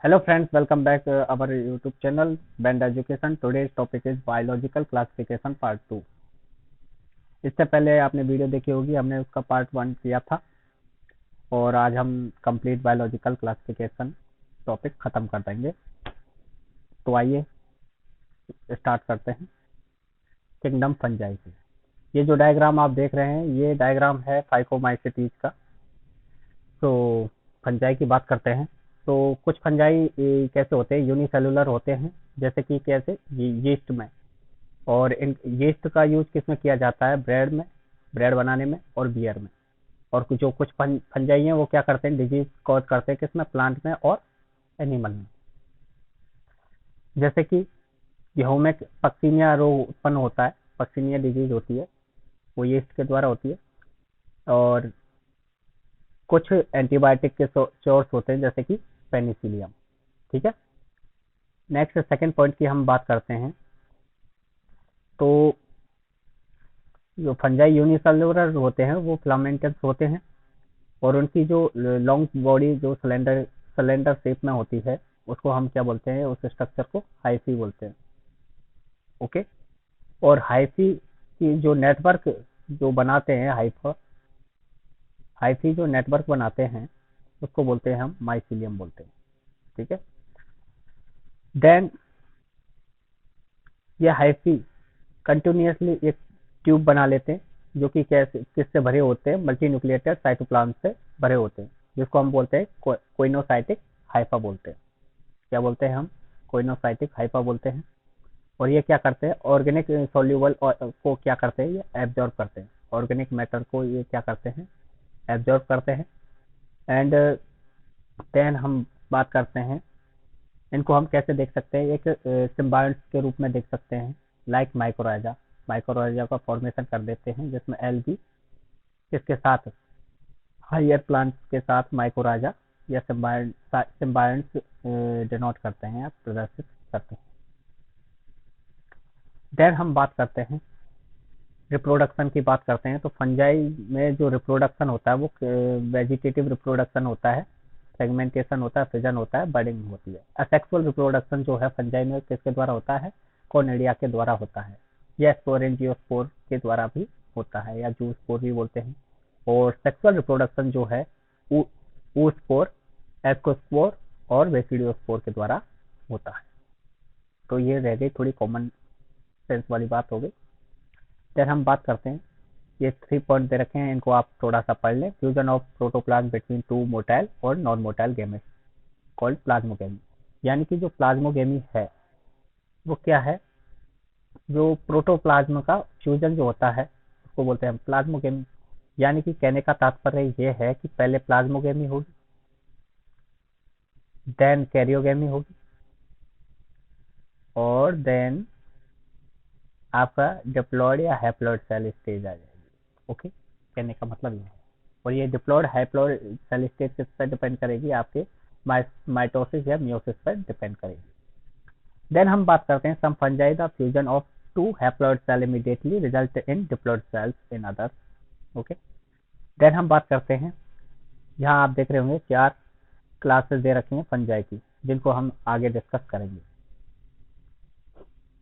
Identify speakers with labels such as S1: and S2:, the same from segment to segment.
S1: Hello friends, welcome back our YouTube channel Band Education. Today's topic is Biological Classification Part 2. इससे पहले आपने video देखी होगी, हमने उसका पार्ट 1 किया था और आज हम कंप्लीट बायोलॉजिकल क्लासिफिकेशन टॉपिक खत्म कर देंगे। तो आइए स्टार्ट करते हैं किंगडम फंजाई से। ये जो डायग्राम आप देख रहे हैं, ये डायग्राम है फाइकोमाइसिटीज का। तो फंजाई की बात करते हैं। तो कुछ फंजाई कैसे होते हैं, यूनिसेलुलर होते हैं, जैसे कि कैसे यीस्ट में। और इन यीस्ट का यूज किस में किया जाता है, ब्रेड में, ब्रेड बनाने में और बियर में। और जो कुछ फंजाई हैं वो क्या करते हैं, डिजीज कॉज करते हैं किसमें, प्लांट में और एनिमल में। जैसे कि गेहूं में पक्सीनिया रोग उत्पन्न होता है, पक्सीनिया डिजीज होती है, वो यीस्ट के द्वारा होती है। और कुछ एंटीबायोटिक के सोर्स होते हैं, जैसे कि पेनिसिलियम। ठीक है, नेक्स्ट सेकंड पॉइंट की हम बात करते हैं। तो जो फंजाई यूनिसेलुलर होते हैं वो फिलामेंटस होते हैं, और उनकी जो लॉन्ग बॉडी जो सिलेंडर सिलेंडर शेप में होती है, उसको हम क्या बोलते हैं, उस स्ट्रक्चर को हाइफी बोलते हैं। ओके। और हाइफी की जो नेटवर्क जो बनाते हैं, हाइफी जो नेटवर्क बनाते हैं, उसको बोलते हैं हम माइसिलियम बोलते हैं। ठीक है। देन ये हाइफी कंटिन्यूसली एक ट्यूब बना लेते हैं, जो कि कैसे किससे भरे होते हैं, मल्टी न्यूक्लिएटेड साइटोप्लाज्म से भरे होते हैं, जिसको हम बोलते हैं कोइनोसाइटिक हाइफा बोलते हैं। क्या बोलते हैं हम, कोइनोसाइटिक हाइफा बोलते हैं। और ये क्या करते हैं, ऑर्गेनिक सोल्यूबल को क्या करते हैं, ये एब्जॉर्ब करते हैं, ऑर्गेनिक मैटर को ये क्या करते हैं, एब्जॉर्ब करते हैं। एंड देन हम बात करते हैं, इनको हम कैसे देख सकते हैं, एक सिम्बायोट्स के रूप में देख सकते हैं, लाइक माइक्रोराइजा। माइक्रोराइजा का फॉर्मेशन कर देते हैं, जिसमें एल भी इसके साथ हायर प्लांट्स के साथ माइक्रोराइजा या सिम्बायोट्स डिनोट करते हैं या प्रदर्शित करते हैं। देन हम बात करते हैं रिप्रोडक्शन की बात करते हैं। तो फंजाई में जो रिप्रोडक्शन होता है वो वेजिटेटिव रिप्रोडक्शन होता है, सेगमेंटेशन होता है, फिजन होता है, बर्डिंग होती है। असेक्सुअल रिप्रोडक्शन जो है फंजाई में किसके द्वारा होता है, कोर्नेलिया के द्वारा होता है, या स्पोरेंजियोस्पोर के द्वारा भी होता है, या जूस्पोर भी बोलते हैं। और सेक्सुअल रिप्रोडक्शन जो है ऊस्पोर, एस्कोस्पोर और बेसिडियोस्पोर के द्वारा होता है। तो ये रह गई थोड़ी कॉमन सेंस वाली बात हो गई। फिर हम बात करते हैं, ये 3 पॉइंट दे रखे हैं, इनको आप थोड़ा सा पढ़ लें। Fusion of protoplasm between 2 motile और non motile gametes called plasmogamy. यानी कि जो प्लाज्मोगेमी है वो क्या है, जो प्रोटोप्लाज्म का फ्यूजन जो होता है उसको बोलते हैं प्लाज्मोगेमी। यानी कि कहने का तात्पर्य ये है कि पहले प्लाज्मोगेमी होगी, देन कैरियोगेमी होगी, और देन आपका डिप्लॉयड या हैप्लॉयड सेल स्टेज आ जाएगी। ओके, कहने का मतलब ये है। और ये डिप्लॉयड हैप्लॉयड सेल स्टेज किस पर डिपेंड करेगी, आपके माइटोसिस या मियोसिस पर डिपेंड करेगी। देन हम बात करते हैं some fungi the fusion of 2 haploid cell immediately result in diploid cells in other. Okay. Then हम बात करते हैं, यहाँ आप देख रहे होंगे 4 क्लासेस दे रखी हैं फंजाई की, जिनको हम आगे डिस्कस करेंगे।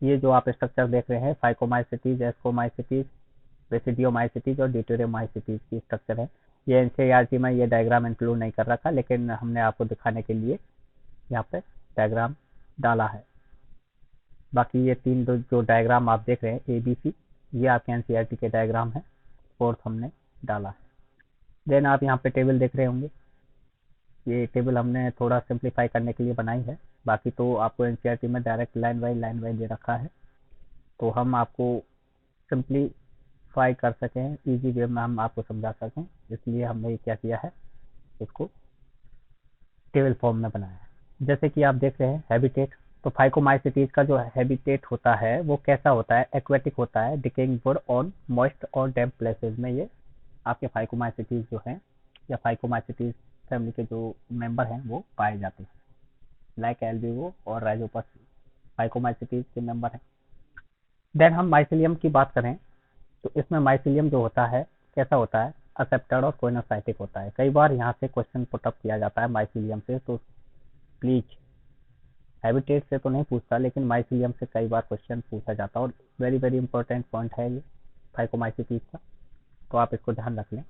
S1: ये जो आप स्ट्रक्चर देख रहे हैं, फाइकोमाइसिटीज, एस्कोमाइसिटीज, बेसिडियोमाइसिटीज और ड्यूटेरियोमाइसिटीज की स्ट्रक्चर है। ये एनसीईआरटी में ये डायग्राम इंक्लूड नहीं कर रखा, लेकिन हमने आपको दिखाने के लिए यहाँ पे डायग्राम डाला है। बाकी ये 3 जो डायग्राम आप देख रहे हैं ABC, ये आपके एनसीईआरटी के डायग्राम है, फोर्थ हमने डाला है। देन आप यहाँ पे टेबल देख रहे होंगे, ये टेबल हमने थोड़ा सिंप्लीफाई करने के लिए बनाई है, बाकी तो आपको एनसीईआरटी में डायरेक्ट लाइन बाई दे रखा है। तो हम आपको सिंप्लीफाई कर सकें, इजी वे में हम आपको समझा सकें, इसलिए हमने क्या किया है, इसको टेबल फॉर्म में बनाया है। जैसे कि आप देख रहे हैं हैबिटेट, तो फाइकोमाइसिटीज का जो हैबिटेट होता है वो कैसा होता है, एक्वेटिक होता है, डिकेइंग वुड ऑन मॉइस्ट और डैम्प प्लेसेस में ये आपके फाइकोमाइसिटीज जो हैं, या फाइकोमाइसिटीज फैमिली के जो मेंबर हैं वो पाए जाते हैं, लाइक एल्ब्यूगो और राइजोपस फाइकोमाइसिटीज के मेंबर हैं। देन हम माइसिलियम की बात करें, तो इसमें माइसिलियम जो होता है कैसा होता है, असेप्टेड और कोइनोसाइटिक होता है। कई बार यहाँ से क्वेश्चन पुटअप किया जाता है माइसिलियम से, तो प्लीज हैबिटेट से तो नहीं पूछता, लेकिन माइसिलियम से कई बार क्वेश्चन पूछा जाता है, और वेरी वेरी इंपॉर्टेंट पॉइंट है ये फाइकोमाइसीटीज का, तो आप इसको ध्यान रख लें।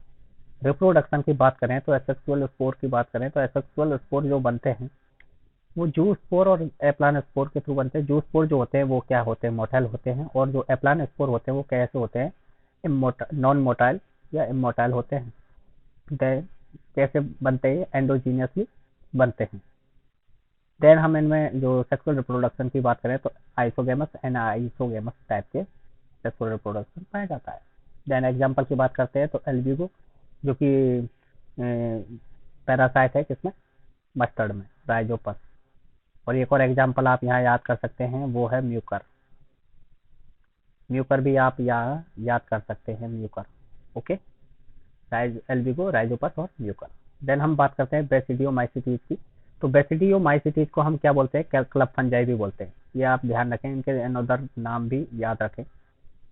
S1: रिप्रोडक्शन की बात करें तो एसेक्सुअल स्पोर की बात करें तो एसेक्सुअल स्पोर जो बनते हैं वो जू स्पोर और एप्लान स्पोर के थ्रू बनते हैं। जू स्पोर जो होते हैं वो क्या होते हैं, मोटाइल होते हैं, और जो एप्लान स्पोर होते हैं वो कैसे होते हैं, नॉन मोटाइल या इमोटाइल होते हैं। कैसे बनते हैं, एंडोजीनियसली बनते हैं। देन हम इनमें जो सेक्सुअल रिप्रोडक्शन की बात करें तो आइसोगेमस एंड आइसोगेमस टाइप के सेक्सुअल रिप्रोडक्शन पाया जाता है। देन एग्जांपल की बात करते हैं तो एल्ब्यूगो, जो कि पैरासाइट है किसमें, मस्टर्ड में, राइजोपस। और एक और एग्जांपल आप यहाँ याद कर सकते हैं, वो है म्यूकर। म्यूकर भी आप यहाँ याद कर सकते हैं, म्यूकर। ओके, एल्बिगो, राइजोपस और म्यूकर। देन हम बात करते हैं बेसिडियोमाइसिटीज की। तो बेसिडियोमाइसिटीज को हम क्या बोलते हैं, क्लब फंजाई भी बोलते हैं। ये आप ध्यान रखें, इनके अनदर नाम भी याद रखें।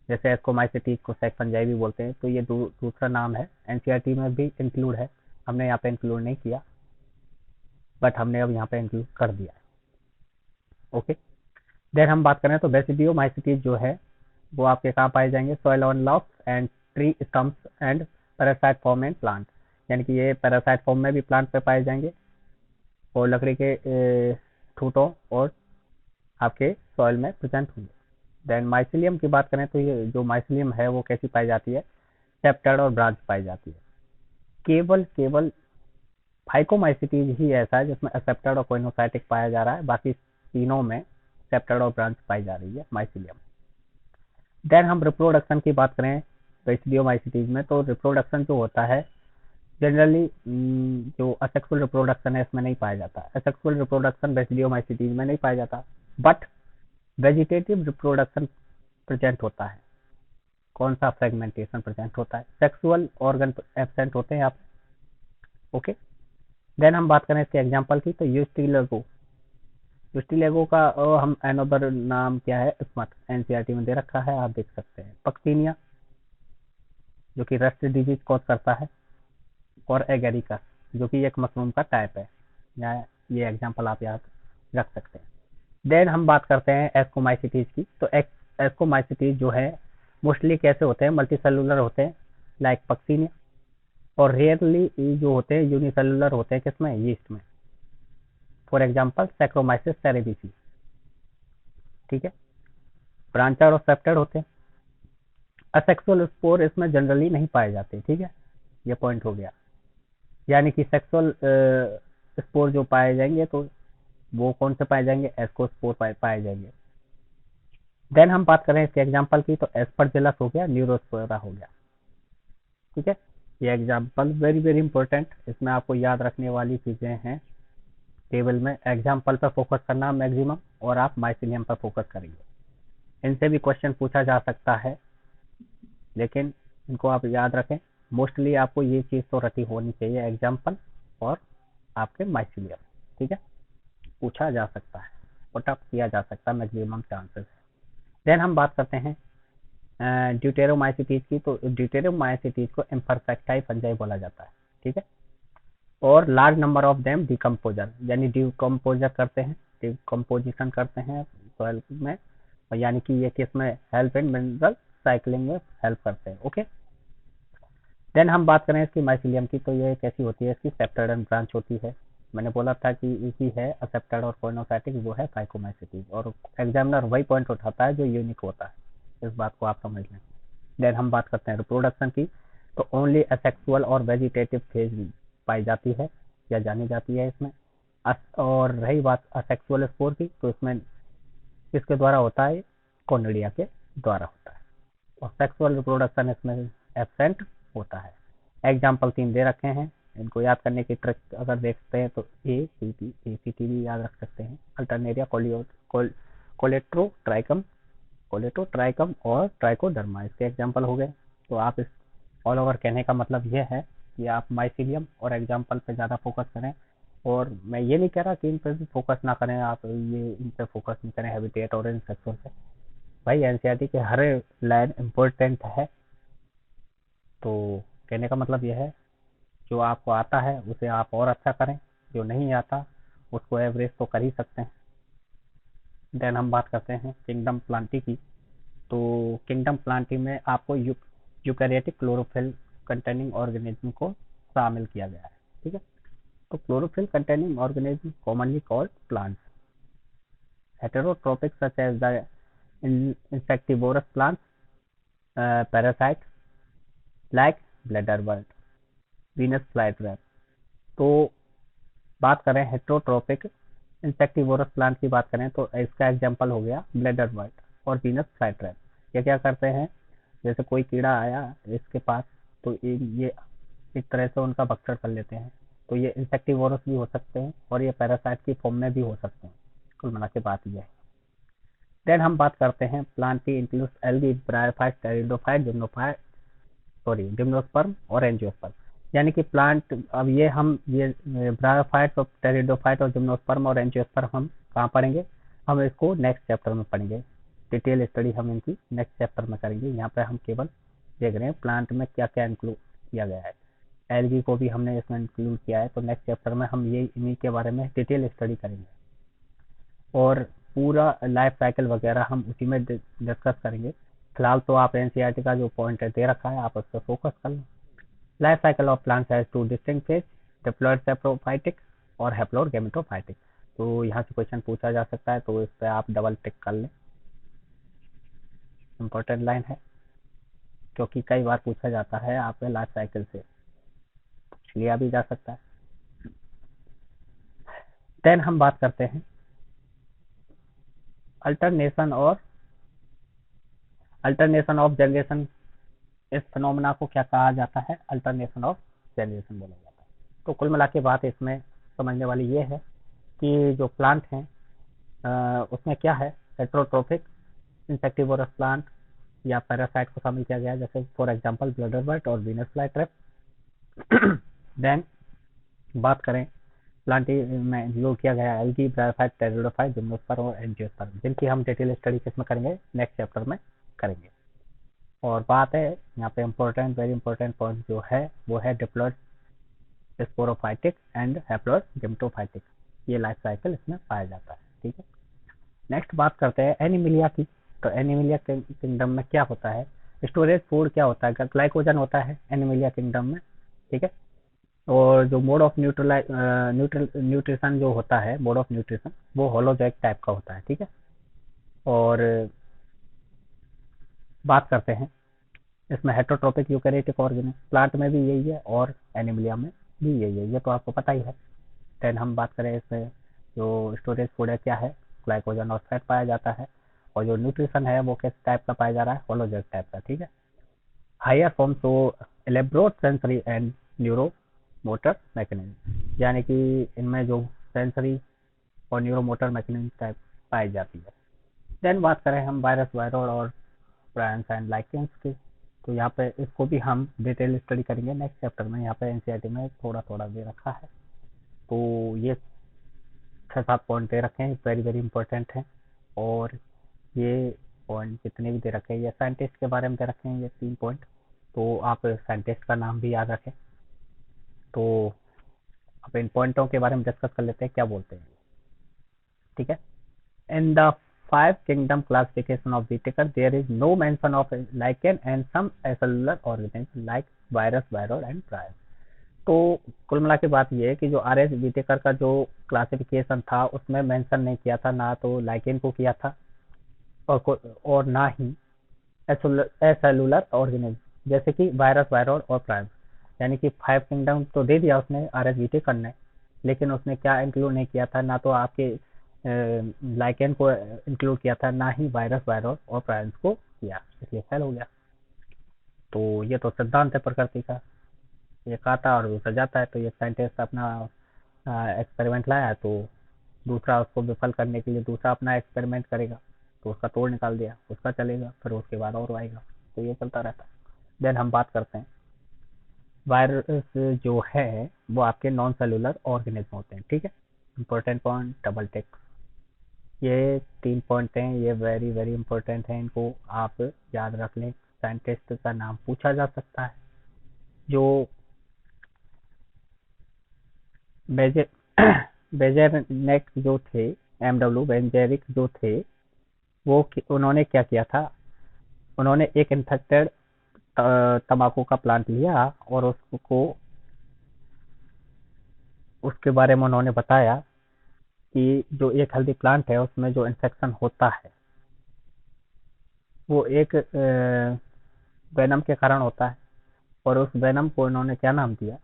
S1: जैसे एस्कोमाइसिटीज को सेक फंजाई भी बोलते हैं, तो ये दूसरा नाम है। एनसीईआरटी में भी इंक्लूड है, हमने यहाँ पे इंक्लूड नहीं किया, बट हमने अब यहाँ पे इंक्लूड कर दिया है। ओके, देन हम बात करें तो बेसिडियोमाइसिटीज जो है वो आपके कहाँ पाए जाएंगे, soil on loft and tree stumps and parasite form and plant. यानी कि ये पैरासाइट फॉर्म में भी प्लांट पे पाए जाएंगे, और लकड़ी के ठूटों और आपके सॉइल में प्रेजेंट होंगे। देन माइसिलियम की बात करें तो ये जो माइसिलियम है वो कैसी पाई जाती है, सेप्टेड और ब्रांच पाई जाती है। केवल फाइकोमाइसिटीज ही ऐसा है जिसमें एसेप्टेड और कोइनोसाइटिक पाया जा रहा है, बाकी तीनों में सेप्टेड और ब्रांच पाई जा रही है माइसिलियम। देन हम रिप्रोडक्शन की बात करें बेसिडियोमाइसिटीज में, तो रिप्रोडक्शन जो होता है जनरली जो असेक्सुअल रिप्रोडक्शन है इसमें नहीं पाया जाता। असेक्सुअल रिप्रोडक्शन बेसिडियोमाइसिटीज में नहीं पाया जाता, बट वेजिटेटिव रिप्रोडक्शन प्रेजेंट होता है। कौन सा, फ्रेगमेंटेशन प्रेजेंट होता है, सेक्सुअल ऑर्गन एब्सेंट होते हैं यहाँ पे। ओके, देन हम बात करें इसके एग्जांपल की, तो यूस्टिलेगो। यूस्टिलेगो का हम एनोदर नाम क्या है, स्मट, एनसीईआरटी में दे रखा है, आप देख सकते हैं। पक्सीनिया जो कि रस्ट डिजीज कॉज करता है, और एगेरिकस जो कि एक मशरूम का टाइप है, या ये एग्जांपल आप याद रख सकते हैं। देन हम बात करते हैं एस्कोमाइसिटीज की। तो एस्कोमाइसिटीज जो है मोस्टली कैसे होते हैं, मल्टी सेलुलर होते हैं, लाइक पक्सीनिया, और रेयरली जो होते हैं यूनिसेलुलर होते हैं, किसमें, यीस्ट में। For example Saccharomyces cerevisiae. ठीक है, ब्रांचर और सेप्टेड होते हैं। असेक्सुअल स्पोर इसमें जनरली नहीं पाए जाते। ठीक है, ये पॉइंट हो गया। यानी कि सेक्सुअल स्पोर जो पाए जाएंगे तो वो कौन से पाए जाएंगे, एस्कोस्पोर पाए जाएंगे। देन हम बात करें इसके एग्जांपल की, तो एस्परजिलस हो गया, न्यूरोस्पोरा हो गया। ठीक है, ये एग्जांपल वेरी वेरी इंपॉर्टेंट, इसमें आपको याद रखने वाली चीजें हैं। टेबल में एग्जांपल पर फोकस करना मैक्सिमम, और आप माइसिलियम पर फोकस करेंगे। इनसे भी क्वेश्चन पूछा जा सकता है, लेकिन इनको आप याद रखें। मोस्टली आपको ये चीज तो रटी होनी चाहिए, एग्जाम्पल और आपके माइसिलियम। ठीक है, पूछा जा सकता है, पुटअप किया जा सकता है, मैक्सिमम चांसेस है। देन हम बात करते हैं ड्यूटेरोमाइसिटीज की। तो ड्यूटेरोमाइसिटीज को इम्परफेक्टाई फंजाई बोला जाता है। ठीक है, और large number of them decomposer, यानी डिकम्पोजर करते हैं, डिकम्पोजिशन करते हैं सॉइल में, और यानी कि ये किस में, हेल्प इन मिनरल साइक्लिंग में हेल्प करते हैं। ओके, देन हम बात करें इसकी माइसिलियम की, तो ये कैसी होती है, इसकी सेप्टेड एंड ब्रांच होती है। मैंने बोला था कि इसी है असेप्टेड और कोइनोसाइटिक, वो है फाइकोमाइसिटीज, और एग्जामिनर वही पॉइंट उठाता है जो यूनिक होता है, इस बात को आप समझ लें। देन हम बात करते हैं रिप्रोडक्शन की, तो ओनली असेक्सुअल और वेजिटेटिव फेज पाई जाती है या जानी जाती है इसमें। और रही बात असेक्सुअल स्पोर की, तो इसमें किसके द्वारा होता है, कोनिडिया के द्वारा होता है, और सेक्सुअल रिप्रोडक्शन इसमें एब्सेंट होता है। एग्जाम्पल 3 दे रखे हैं, इनको याद करने की ट्रिक अगर देखते हैं तो ACT भी याद रख सकते हैं, अल्टरनेरिया, कोलेट्रोट्राइकम, कोलेटोट्राइकम और ट्राइकोडर्मा, इसके एग्जाम्पल हो गए। तो आप इस ऑल ओवर कहने का मतलब यह है कि आप माइसिलियम और एग्जाम्पल पे ज़्यादा फोकस करें, और मैं ये नहीं कह रहा कि इन पर भी फोकस ना करें, आप ये इन पे फोकस नहीं करें, हैबिटेट और इन सेक्सुअल पे। भाई एनसीईआरटी के हर लाइन इम्पोर्टेंट है, तो कहने का मतलब यह है जो आपको आता है उसे आप और अच्छा करें, जो नहीं आता उसको एवरेज तो कर ही सकते हैं। देन हम बात करते हैं किंगडम प्लांटी की। तो किंगडम प्लांटी में आपको यूकैरियोटिक क्लोरोफिल कंटेनिंग ऑर्गेनिज्म को शामिल किया गया है। ठीक है, तो chlorophyll containing organism commonly called plants, heterotrophic such as the insectivorous plants, parasites like bladderwort, Venus flytrap। तो बात करें हेटेरोट्रोपिक इंसेक्टिवोरस प्लांट की बात करें तो इसका एग्जांपल हो गया ब्लैडरवर्ट और वीनस फ्लाईट्रैप। ये क्या करते हैं, जैसे कोई कीड़ा आया इसके पास, तो ये एक तरह से उनका भक्षण कर लेते हैं। तो ये इंसेक्टिवोरस भी हो सकते हैं और ये पैरासाइट की फॉर्म में भी हो सकते हैं। कुल मिला के बात यह है। देन हम बात करते हैं Plantae includes algae, bryophyte, pteridophyte, gymnophyte, sorry gymnosperm और एंजियोस्पर्म। यानी कि प्लांट, अब ये ब्रायोफाइट और टेरिडोफाइट और जिम्नोस्पर्म और एंजियोस्पर्म हम कहाँ पढ़ेंगे, हम इसको नेक्स्ट चैप्टर में पढ़ेंगे। डिटेल स्टडी हम इनकी नेक्स्ट चैप्टर में करेंगे। यहाँ पे हम केवल देख रहे हैं प्लांट में क्या क्या इंक्लूड किया गया है। एल्गी को भी हमने इसमें इंक्लूड किया है, तो नेक्स्ट चैप्टर में हम ये इन्हीं के बारे में डिटेल स्टडी करेंगे और पूरा लाइफ साइकिल वगैरह हम उसी में डिस्कस करेंगे। फिलहाल तो आप एनसीईआरटी का जो पॉइंट दे रखा है आप उस पर फोकस कर लें। Life cycle of plants has two distinct phase, diploid saprophytic और हैप्लॉयड गैमेटोफाइटिक। तो यहाँ से क्वेश्चन पूछा जा सकता है, तो इस पर आप डबल टिक कर लें, इंपॉर्टेंट लाइन है क्योंकि कई बार पूछा जाता है आपके लाइफ साइकिल से, लिया भी जा सकता है। देन हम बात करते हैं अल्टरनेशन ऑफ जनरेशन। इस फिनोमेना को क्या कहा जाता है, अल्टरनेशन ऑफ जनरेशन बोला जाता है। तो कुल मिला के बात इसमें समझने वाली ये है कि जो प्लांट हैं उसमें क्या है, हेटेरोट्रोपिक इंसेक्टिवोरस प्लांट या पैरासाइट को शामिल किया गया, जैसे फॉर एग्जांपल ब्लैडरवर्ट और वीनस फ्लाईट्रैप। देन बात करें प्लांटी में इंक्लूड किया गया एल्गी, ब्रायोफाइट, टेरिडोफाइट, जिम्नोस्पर्म और एंजियोस्पर्म, जिनकी हम डिटेल स्टडी किसमें करेंगे, नेक्स्ट चैप्टर में करेंगे। और बात है यहाँ पे इम्पोर्टेंट, वेरी इंपॉर्टेंट पॉइंट जो है वो है diploid sporophytic and haploid gametophytic. ये लाइफ साइकिल इसमें पाया जाता है। ठीक है, नेक्स्ट बात करते हैं एनिमिलिया की। तो एनिमिलिया किंगडम में क्या होता है, स्टोरेज फूड क्या होता है, ग्लाइकोजन होता है एनिमिलिया किंगडम में। ठीक है, और जो मोड ऑफ न्यूट्रिशन जो होता है, मोड ऑफ न्यूट्रिशन वो होलोजोइक टाइप का होता है। ठीक है, और बात करते हैं इसमें हेटेरोट्रोपिक यूकैरियोटिक ऑर्गेनिज्म, प्लांट में भी यही है और एनिमिलिया में भी यही है, ये तो आपको पता ही है। देन हम बात करें इसमें जो स्टोरेज फूड है क्या है, ग्लाइकोजन और फैट पाया जाता है, और जो न्यूट्रिशन है वो किस टाइप का पाया जा रहा है, होलोजोइक टाइप का। ठीक है, हायर फॉर्म तो elaborate sensory and neuro motor mechanism, यानी कि इनमें जो सेंसरी और न्यूरो मोटर मैकेनिज्म टाइप पाई जाती है। देन बात करें हम वायरस, वायरल और प्रायंस एंड लाइकेंस की। तो यहाँ पे इसको भी हम डिटेल स्टडी करेंगे नेक्स्ट चैप्टर में। यहाँ पे एनसीईआरटी में थोड़ा थोड़ा दे रखा है, तो ये 6-7 पॉइंट दे रखे हैं, वेरी वेरी इंपॉर्टेंट हैं। और ये पॉइंट जितने भी दे रखे हैं ये साइंटिस्ट के बारे में दे रखे हैं, ये 3 पॉइंट। तो आप साइंटिस्ट का नाम भी याद रखें। तो अब इन पॉइंटों के बारे में डिस्कस कर लेते हैं, क्या बोलते हैं। ठीक है, in the 5 kingdom classification of Whittaker, there is no mention of lichen and some acellular organisms like virus, viral and prion। तो कुल मिला के बात ये है कि जो आर.एच. व्हिटेकर का जो क्लासिफिकेशन था उसमें मेंशन नहीं किया था, ना तो लाइकेन को किया था और ना ही एसेलुलर ऑर्गेनिज्म जैसे कि वायरस, वायरल और प्रायन। यानी कि 5 किंगडम तो दे दिया उसने आर.एच. व्हिटेकर ने, लेकिन उसने क्या इंक्लूड नहीं किया था, ना तो आपके लाइकेन को इंक्लूड किया था, ना ही वायरस, वायरल और प्रायंस को किया, इसलिए फेल हो गया। तो ये तो सिद्धांत है प्रकृति का, ये खाता और दूसरा जाता है। तो ये साइंटिस्ट अपना एक्सपेरिमेंट लाया, तो दूसरा उसको विफल करने के लिए दूसरा अपना एक्सपेरिमेंट करेगा, तो उसका तोड़ निकाल दिया, उसका चलेगा, फिर उसके बाद और आएगा, तो ये चलता रहता है। देन हम बात करते हैं वायरस जो है वो आपके नॉन सेलुलर ऑर्गेनिज्म होते हैं। ठीक है, इंपॉर्टेंट पॉइंट, डबल टिक। ये 3 पॉइंट हैं, ये वेरी वेरी इंपॉर्टेंट हैं, इनको आप याद रख लें। साइंटिस्ट का नाम पूछा जा सकता है। जो बेजर बेजरनेट जो थे एमडब्ल्यू बेंजेरिक जो थे, वो उन्होंने क्या किया था, उन्होंने एक इन्फेक्टेड तंबाकू का प्लांट लिया और उसको, उसके बारे में उन्होंने बताया कि जो एक हेल्दी प्लांट है उसमें जो इन्फेक्शन होता है वो एक वेनम के कारण होता है, और उस वेनम को इन्होंने क्या नाम दिया,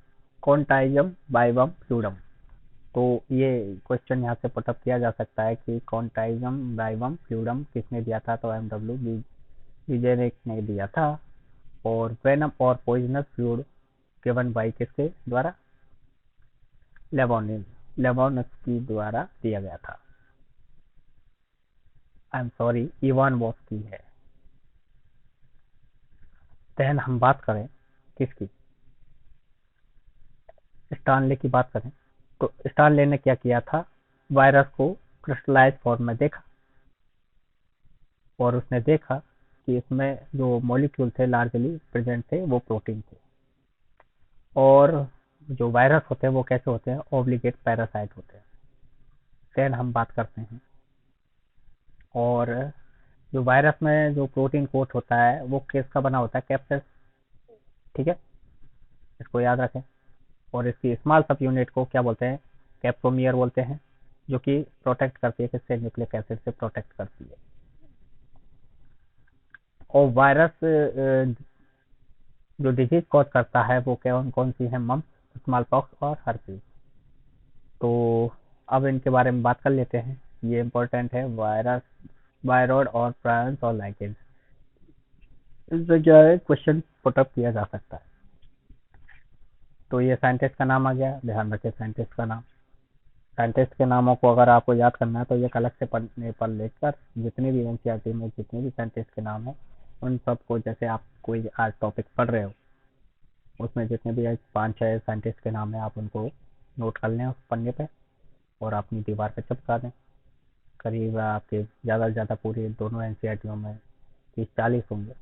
S1: कॉन्टाइजम बाइवम फ्लूडम। तो ये क्वेश्चन यहाँ से पुटअप किया जा सकता है कि कॉन्टाइजम बाइवम फ्लूडम किसने दिया था, तो एमडब्ल्यू विजेनिक ने दिया था। और वेनम और पॉइजनस फ्लूइड गिवन बाई किसके द्वारा, लेबोनिन लेबोनस्की द्वारा दिया गया था। आई एम सॉरी, इवान वॉस्की है। देन हम बात करें किसकी, स्टानले की बात करें, तो स्टानले ने क्या किया था, वायरस को क्रिस्टलाइज फॉर्म में देखा, और उसने देखा कि इसमें जो मॉलिक्यूल थे लार्जली प्रेजेंट थे वो प्रोटीन थे, और जो वायरस होते हैं वो कैसे होते हैं, ऑब्लिगेट पैरासाइट होते हैं। देन हम बात करते हैं, और जो वायरस में जो प्रोटीन कोट होता है वो किसका बना होता है, कैप्सिड। ठीक है, इसको याद रखें। और इसकी स्मॉल सब यूनिट को क्या बोलते हैं, कैप्सोमियर बोलते हैं, जो कि प्रोटेक्ट करती है, किससे, न्यूक्लिक एसिड से प्रोटेक्ट करती है। और वायरस जो डिजीज कॉज करता है वो कौन कौन सी है, मम्प्स, स्मॉल पॉक्स और हर्पीज। तो अब इनके बारे में बात कर लेते हैं, ये इंपॉर्टेंट है, वायरस, वायरॉइड और प्रायंस और लाइकेंस। इससे क्या है, क्वेश्चन पुटअप किया जा सकता है। तो ये साइंटिस्ट का नाम आ गया, ध्यान रखें साइंटिस्ट का नाम। साइंटिस्ट के नामों को अगर आपको याद करना है तो ये अलग से पढ़ने पर लेकर जितने भी एनसीईआरटी में जितने भी साइंटिस्ट के नाम है उन सबको, जैसे आप कोई आज टॉपिक पढ़ रहे हो उसमें जितने भी 5-6 साइंटिस्ट के नाम है आप उनको नोट कर लें उस पन्ने पे, और अपनी दीवार पे चिपका दें। करीब आपके ज़्यादा से ज़्यादा पूरी दोनों एनसीईआरटीओं में 30-40 होंगे,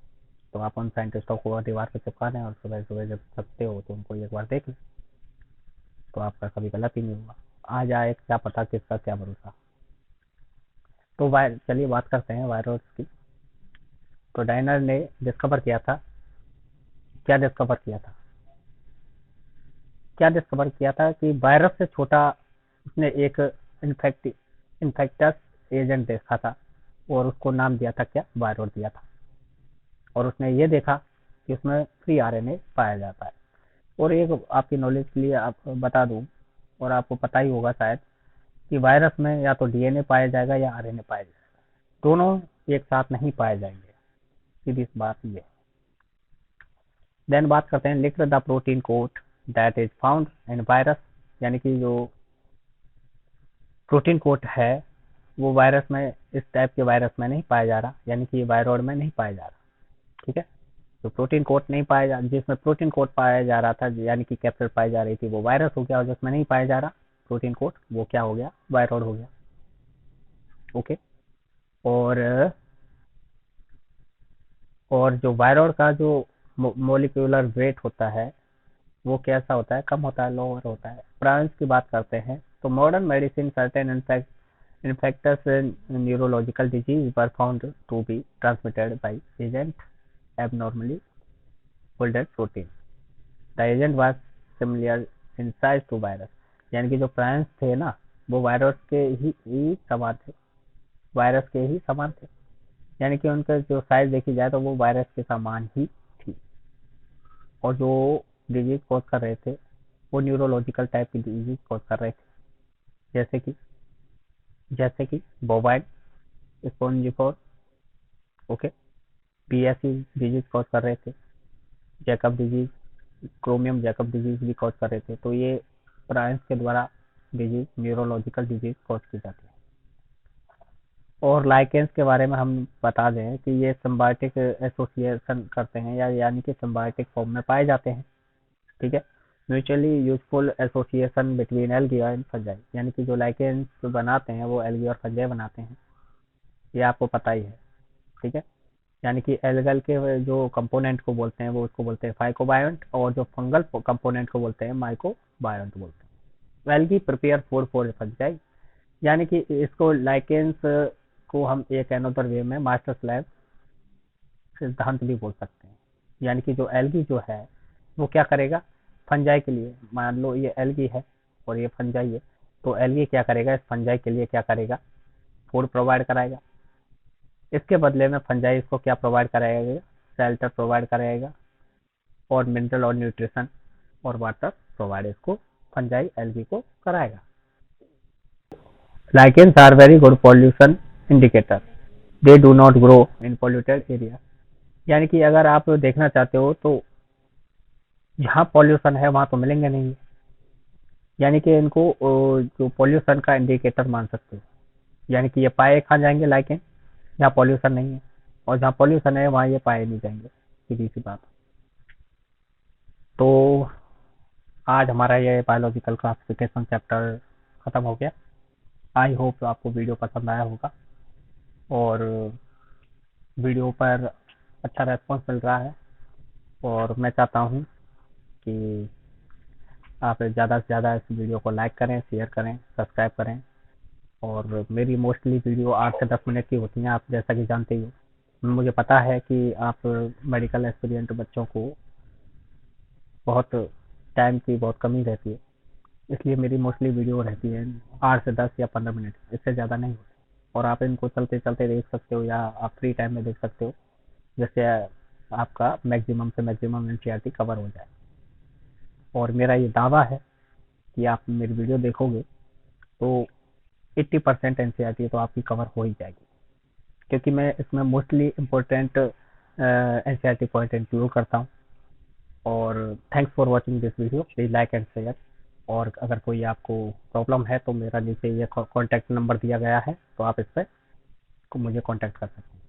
S1: तो आप उन साइंटिस्टों को दीवार पे चिपका दें और सुबह सुबह जब थकते हो तो उनको एक बार देख लें, तो आपका कभी गलत ही नहीं होगा। आ जाए क्या पता, किसका क्या भरोसा। तो चलिए बात करते हैं वायरस की। तो डायनर ने डिस्कवर किया था, क्या डिस्कवर किया था, क्या डिस्कवर किया था कि वायरस से छोटा उसने एक इन्फेक्टस एजेंट देखा था, और उसको नाम दिया था क्या, वायरोड दिया था। और उसने ये देखा कि उसमें फ्री आरएनए पाया जाता है। और एक आपकी नॉलेज के लिए आप बता दूं, और आपको पता ही होगा शायद, कि वायरस में या तो डीएनए पाया जाएगा या आरएनए पाया जाएगा, दोनों एक साथ नहीं पाए जाएंगे, सीधी सी बात ये। देन बात करते हैं, लिख the protein code that is found in virus, यानी कि जो प्रोटीन कोड है वो वायरस में, इस टाइप के वायरस में नहीं पाया जा रहा, यानी कि वायरॉइड में नहीं पाया जा रहा। ठीक है, तो प्रोटीन कोड नहीं पाया जा, जिसमें प्रोटीन कोड पाया जा रहा था यानी कि कैप्सिड पाई जा रही थी वो वायरस हो गया, और जिसमें नहीं पाया जा रहा प्रोटीन कोड वो क्या हो गया, वायरॉइड हो गया। ओके, और जो वायरॉइड का जो मोलिकुलर वेट होता है वो कैसा होता है, कम होता है, लोअर होता है। ब्रांच की बात करते हैं, तो modern medicine certain infectious neurological disease were found to be transmitted by agent abnormally folded protein. The agent was similar in size to virus, यानी कि जो प्राइम्स थे ना वो वायरस के ही समान थे, वायरस के ही समान थे, यानी कि उनका जो साइज देखी जाए तो वो वायरस के समान ही थी। और जो डिजीज कॉज कर रहे थे वो न्यूरोलॉजिकल टाइप की डिजीज कॉज कर रहे थे, जैसे कि bovine spongiform, okay, PSC disease cause कर रहे थे, Jacob disease, chromium Jacob disease भी कॉज कर रहे थे। तो ये प्राइम्स के द्वारा डिजीज, न्यूरोलॉजिकल डिजीज कॉज की जाती है। और लाइकेंस के बारे में हम बता दें कि ये सिम्बायोटिक एसोसिएशन करते हैं, या यानी कि सिम्बायोटिक फॉर्म में पाए जाते हैं। ठीक है, mutually useful association between algae and fungi, यानी कि जो लाइकेंस बनाते हैं वो एल्गी और फंजाई बनाते हैं, ये आपको पता ही है। ठीक है, यानी कि एल्गल के जो कंपोनेंट को बोलते हैं वो उसको बोलते हैं फाइकोबायोंट, और जो फंगल कंपोनेंट को बोलते हैं माइकोबायोंट बोलते हैं। Algae prepare food for fungi, यानी कि इसको लाइकेंस को हम एक अनदर वे में मास्टर स्लेव सिद्धांत भी बोल सकते हैं। यानी कि जो एल्गी जो है वो क्या करेगा, फंजाई के लिए, मान लो ये एल्गी है और ये फंजाई है, तो एल्गी क्या करेगा, इस फंजाई के लिए क्या करेगा, फूड प्रोवाइड कराएगा। इसके बदले में फंजाई इसको क्या प्रोवाइड कराएगा, शेल्टर प्रोवाइड कराएगा और मिनरल और न्यूट्रिशन और वाटर प्रोवाइड इसको फंजाई एल्गी को कराएगा। Lichens are very good pollution indicator, they do not grow in polluted area. यानी कि अगर आप देखना चाहते हो तो जहाँ पॉल्यूशन है वहाँ तो मिलेंगे नहीं, यानी कि इनको जो पॉल्यूशन का इंडिकेटर मान सकते हो। यानी कि ये पाए कहाँ जाएंगे, लाइकेन जहाँ पॉल्यूशन नहीं है, और जहाँ पॉल्यूशन है वहाँ ये पाए नहीं जाएंगे, सीधी सी बात। तो आज हमारा ये बायोलॉजिकल क्लासिफिकेशन चैप्टर खत्म हो गया। आई होप आपको वीडियो पसंद आया होगा और वीडियो पर अच्छा रेस्पॉन्स मिल रहा है, और मैं चाहता हूँ कि आप ज़्यादा से ज़्यादा इस वीडियो को लाइक करें, शेयर करें, सब्सक्राइब करें। और मेरी मोस्टली वीडियो 8 से 10 मिनट की होती हैं, आप जैसा कि जानते ही हो। मुझे पता है कि आप मेडिकल एस्पिरेंट बच्चों को बहुत टाइम की बहुत कमी रहती है, इसलिए मेरी मोस्टली वीडियो रहती है 8 से 10 या 15 मिनट, इससे ज़्यादा नहीं होती। और आप इनको चलते चलते देख सकते हो या आप फ्री टाइम में देख सकते हो, जैसे आपका मैक्सिमम से मैक्सिमम एनसीईआरटी कवर हो जाए। और मेरा ये दावा है कि आप मेरी वीडियो देखोगे तो 80% एनसीईआरटी तो आपकी कवर हो ही जाएगी, क्योंकि मैं इसमें mostly important NCERT point include करता हूँ। और thanks for watching this video, please like and share. और अगर कोई आपको प्रॉब्लम है तो मेरा नीचे ये कॉन्टैक्ट नंबर दिया गया है, तो आप इस पर मुझे कॉन्टैक्ट कर सकते हैं।